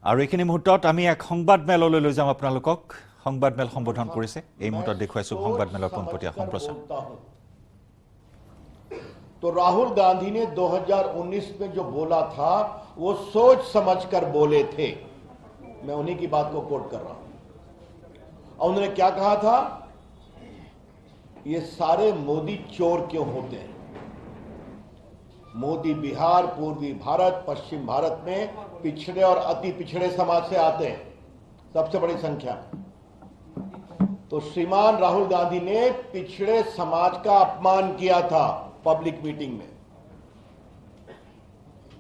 আৰু এইখিনি মুহূৰ্তত আমি এক সংবাদ মেললৈ লৈ যাম আপোনালোকক সংবাদ মেল সম্বোধন কৰিছে এই মুহূৰ্তত দেখুৱাইছো সংবাদ মেলৰ পোনপটীয়া সম্প্ৰচাৰ तो राहुल गांधी ने 2019 में जो बोला था वो सोच समझकर बोले थे। मैं उन्हीं की बात को कोट कर रहा हूं। और उन्होंने क्या कहा था, ये सारे मोदी चोर क्यों होते हैं। मोदी बिहार, पूर्वी भारत, पश्चिम भारत में पिछड़े और अति पिछड़े समाज से आते हैं, सबसे बड़ी संख्या। तो श्रीमान राहुल गांधी ने पिछड़े समाज का अपमान किया था पब्लिक मीटिंग में।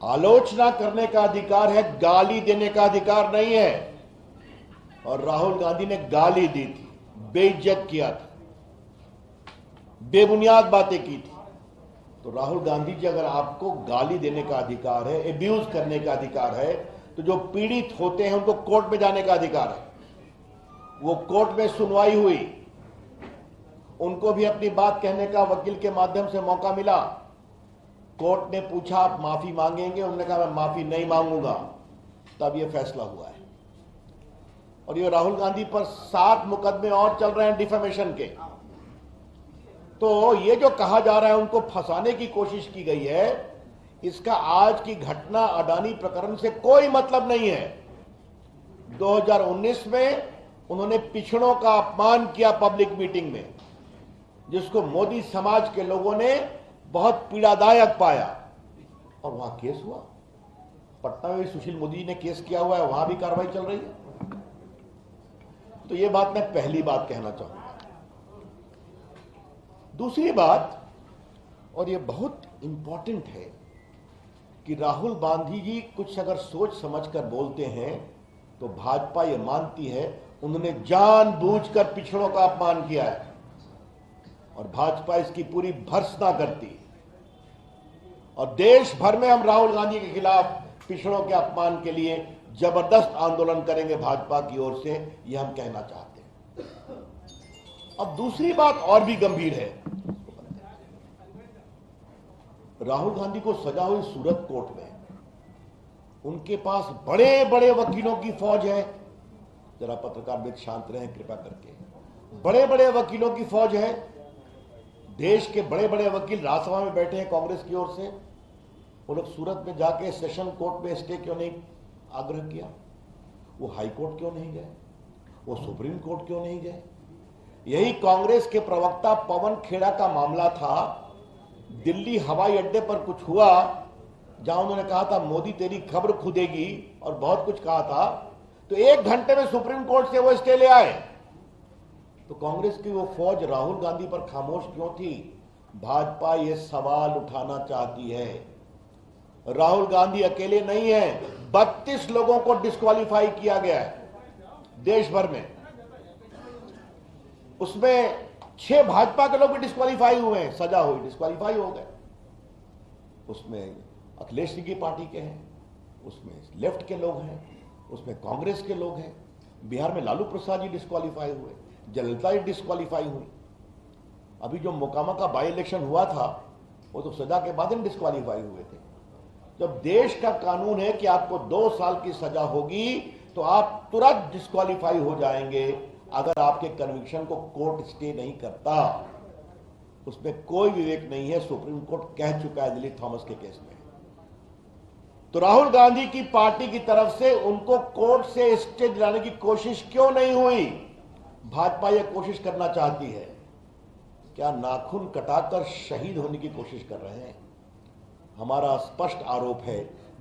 आलोचना करने का अधिकार है, गाली देने का अधिकार नहीं है। और राहुल गांधी ने गाली दी थी, बेइज्जत किया था, बेबुनियाद बातें की थी। तो राहुल गांधी जी, अगर आपको गाली देने का अधिकार है, एब्यूज करने का अधिकार है, तो जो पीड़ित होते हैं उनको कोर्ट में जाने का अधिकार है। वो कोर्ट में सुनवाई हुई, उनको भी अपनी बात कहने का वकील के माध्यम से मौका मिला। कोर्ट ने पूछा आप माफी मांगेंगे, उन्होंने कहा मैं माफी नहीं मांगूंगा। तब यह फैसला हुआ है। और ये राहुल गांधी पर 7 मुकदमे और चल रहे हैं डिफेमेशन के। तो ये जो कहा जा रहा है उनको फंसाने की कोशिश की गई है, इसका आज की घटना अडानी प्रकरण से कोई मतलब नहीं है। 2019 में उन्होंने पिछड़ों का अपमान किया पब्लिक मीटिंग में, जिसको मोदी समाज के लोगों ने बहुत पीड़ादायक पाया। और वहां केस हुआ, पटना में भी सुशील मोदी ने केस किया हुआ है, वहां भी कार्रवाई चल रही है। तो ये बात मैं पहली बात कहना चाहूंगा। दूसरी बात, और ये बहुत इंपॉर्टेंट है, कि राहुल गांधी जी कुछ अगर सोच समझकर बोलते हैं तो भाजपा ये मानती है उन्होंने जानबूझकर पिछड़ों का अपमान किया है, और भाजपा इसकी पूरी भर्त्सना करती। और देश भर में हम राहुल गांधी के खिलाफ पिछड़ों के अपमान के लिए जबरदस्त आंदोलन करेंगे भाजपा की ओर से, यह हम कहना चाहते हैं। अब दूसरी बात और भी गंभीर है। राहुल गांधी को सजा हुई सूरत कोर्ट में, उनके पास बड़े बड़े वकीलों की फौज है। जरा पत्रकार मित्र शांत रहें कृपा करके। बड़े बड़े वकीलों की फौज है। देश के बड़े बड़े वकील राज्यसभा में बैठे हैं कांग्रेस की ओर से। वो लोग सूरत में जाके सेशन कोर्ट में स्टे क्यों नहीं आग्रह किया? वो हाई कोर्ट क्यों नहीं गए? वो सुप्रीम कोर्ट क्यों नहीं गए? यही कांग्रेस के प्रवक्ता पवन खेड़ा का मामला था। दिल्ली हवाई अड्डे पर कुछ हुआ, जहां उन्होंने कहा था मोदी तेरी खबर खुदेगी, और बहुत कुछ कहा था। तो 1 घंटे में सुप्रीम कोर्ट से वो स्टे ले आए। तो कांग्रेस की वो फौज राहुल गांधी पर खामोश क्यों थी? भाजपा ये सवाल उठाना चाहती है। राहुल गांधी अकेले नहीं है, 32 लोगों को डिस्क्वालीफाई किया गया है देश भर में। उसमें 6 भाजपा के लोग भी डिस्क्वालीफाई हुए हैं, सजा हुई, डिस्क्वालीफाई हो गए। उसमें अखिलेश सिंह की पार्टी के हैं, उसमें लेफ्ट के लोग हैं, उसमें कांग्रेस के लोग हैं। बिहार में लालू प्रसाद जी डिस्क्वालीफाई हुए, जयललिता डिस्क्वालीफाई हुई। अभी जो मोकामा का बाई इलेक्शन हुआ था, वो तो सजा के बाद ही डिस्क्वालीफाई हुए थे। जब देश का कानून है कि आपको 2 साल की सजा होगी, तो आप तुरंत डिस्क्वालीफाई हो जाएंगे अगर आपके कन्विक्शन को कोर्ट स्टे नहीं करता। उसमें कोई विवेक नहीं है, सुप्रीम कोर्ट कह चुका है दिलीप थॉमस के केस में। तो राहुल गांधी की पार्टी की तरफ से उनको कोर्ट से स्टे दिलाने की कोशिश क्यों नहीं हुई? भाजपा यह कोशिश करना चाहती है। क्या नाखून कटाकर शहीद होने की कोशिश कर रहे हैं? हमारा स्पष्ट आरोप है,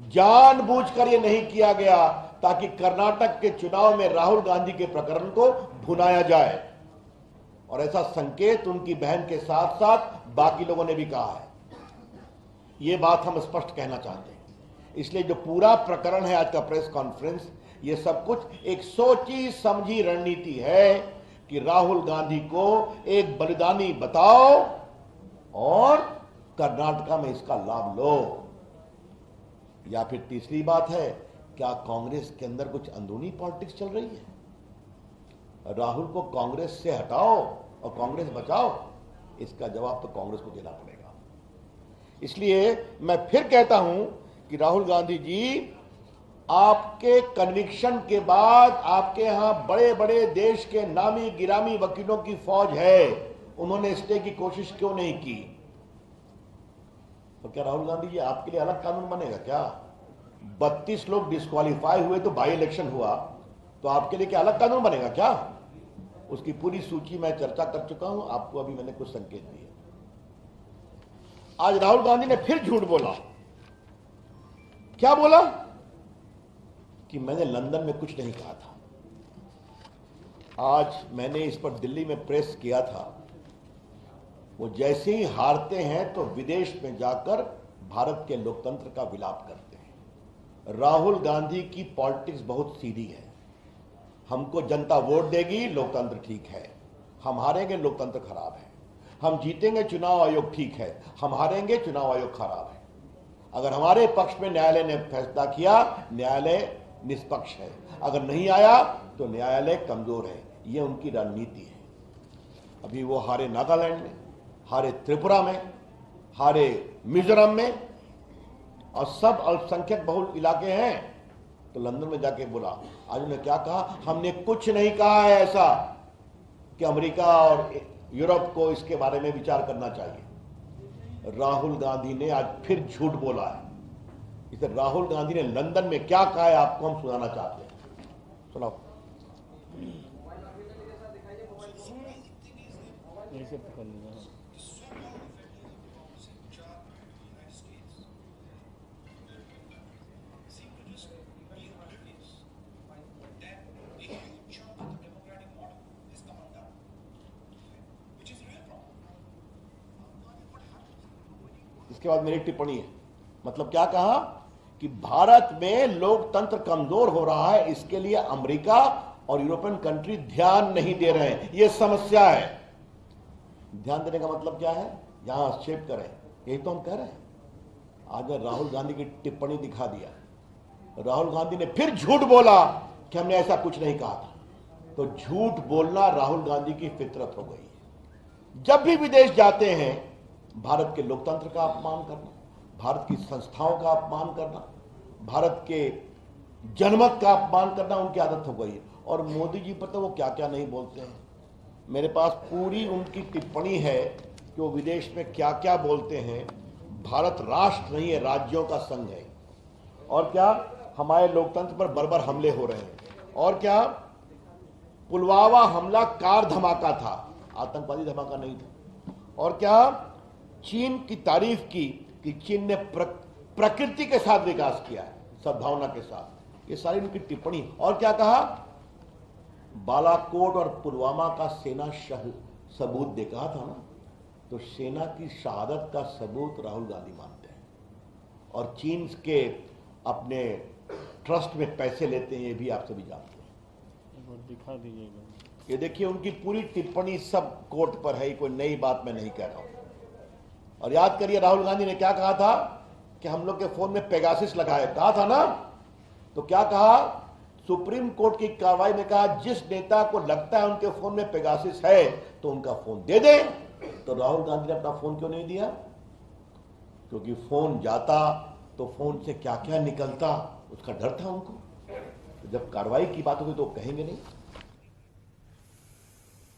जानबूझकर यह नहीं किया गया ताकि कर्नाटक के चुनाव में राहुल गांधी के प्रकरण को भुनाया जाए। और ऐसा संकेत उनकी बहन के साथ साथ बाकी लोगों ने भी कहा है। यह बात हम स्पष्ट कहना चाहते हैं। इसलिए जो पूरा प्रकरण है, आज का प्रेस कॉन्फ्रेंस, ये सब कुछ एक सोची समझी रणनीति है कि राहुल गांधी को एक बलिदानी बताओ और कर्नाटका में इसका लाभ लो। या फिर तीसरी बात है, क्या कांग्रेस के अंदर कुछ अंदरूनी पॉलिटिक्स चल रही है? राहुल को कांग्रेस से हटाओ और कांग्रेस बचाओ। इसका जवाब तो कांग्रेस को देना पड़ेगा। इसलिए मैं फिर कहता हूं कि राहुल गांधी जी आपके कन्विक्शन के बाद आपके यहां बड़े बड़े देश के नामी गिरामी वकीलों की फौज है, उन्होंने स्टे की कोशिश क्यों नहीं की? तो क्या राहुल गांधी जी आपके लिए अलग कानून बनेगा क्या? 32 लोग डिस्क्वालीफाई हुए तो बाई इलेक्शन हुआ, तो आपके लिए क्या अलग कानून बनेगा क्या? उसकी पूरी सूची मैं चर्चा कर चुका हूं, आपको अभी मैंने कुछ संकेत दिए। आज राहुल गांधी ने फिर झूठ बोला। क्या बोला? कि मैंने लंदन में कुछ नहीं कहा था। आज मैंने इस पर दिल्ली में प्रेस किया था। वो जैसे ही हारते हैं तो विदेश में जाकर भारत के लोकतंत्र का विलाप करते हैं। राहुल गांधी की पॉलिटिक्स बहुत सीधी है। हमको जनता वोट देगी, लोकतंत्र ठीक है। हम हारेंगे, लोकतंत्र खराब है। हम जीतेंगे, चुनाव आयोग ठीक है। हम हारेंगे, चुनाव आयोग खराब है। अगर हमारे पक्ष में न्यायालय ने फैसला किया, न्यायालय निष्पक्ष है। अगर नहीं आया तो न्यायालय कमजोर है। यह उनकी रणनीति है। अभी वो हारे नागालैंड में, हारे त्रिपुरा में, हारे मिजोरम में, और सब अल्पसंख्यक बहुल इलाके हैं। तो लंदन में जाके बोला। आज उन्होंने क्या कहा? हमने कुछ नहीं कहा है ऐसा कि अमेरिका और यूरोप को इसके बारे में विचार करना चाहिए। राहुल गांधी ने आज फिर झूठ बोला है। इसे राहुल गांधी ने लंदन में क्या कहा है आपको हम सुनाना चाहते हैं। सुनाओ। इसके बाद मेरी टिप्पणी है। मतलब क्या कहा? कि भारत में लोकतंत्र कमजोर हो रहा है, इसके लिए अमेरिका और यूरोपियन कंट्री ध्यान नहीं दे रहे हैं। यह समस्या है। ध्यान देने का मतलब क्या है? यहां हस्तक्षेप करें, यही तो हम कह रहे हैं। आज राहुल गांधी की टिप्पणी दिखा दिया। राहुल गांधी ने फिर झूठ बोला कि हमने ऐसा कुछ नहीं कहा था। तो झूठ बोलना राहुल गांधी की फितरत हो गई है। जब भी विदेश जाते हैं, भारत के लोकतंत्र का अपमान करना, भारत की संस्थाओं का अपमान करना, भारत के जनमत का अपमान करना उनकी आदत हो गई है। और मोदी जी पर तो वो क्या क्या नहीं बोलते हैं। मेरे पास पूरी उनकी टिप्पणी है कि वो विदेश में क्या क्या बोलते हैं। भारत राष्ट्र नहीं है, राज्यों का संघ है। और क्या हमारे लोकतंत्र पर बर्बर हमले हो रहे हैं। और क्या पुलवामा हमला कार धमाका था, आतंकवादी धमाका नहीं था। और क्या चीन की तारीफ की कि चीन ने प्रकृति के साथ विकास किया है, सद्भावना के साथ। ये सारी उनकी टिप्पणी। और क्या कहा? बालाकोट और पुलवामा का सेना सबूत दे कहा था ना। तो सेना की शहादत का सबूत राहुल गांधी मानते हैं। और चीन के अपने ट्रस्ट में पैसे लेते हैं, ये भी आप सभी जानते हैं। दिखा दीजिएगा। ये देखिए उनकी पूरी टिप्पणी सब कोर्ट पर है, कोई नई बात मैं नहीं कह रहा हूं। और याद करिए राहुल गांधी ने क्या कहा था कि हम लोग के फोन में पेगासिस लगाए, कहा था ना। तो क्या कहा? सुप्रीम कोर्ट की कार्रवाई में कहा जिस नेता को लगता है उनके फोन में पेगासिस है तो उनका फोन दे दे। तो राहुल गांधी ने अपना फोन क्यों नहीं दिया? क्योंकि फोन जाता तो फोन से क्या क्या निकलता उसका डर था उनको। तो जब कार्रवाई की बात होगी तो कहेंगे नहीं।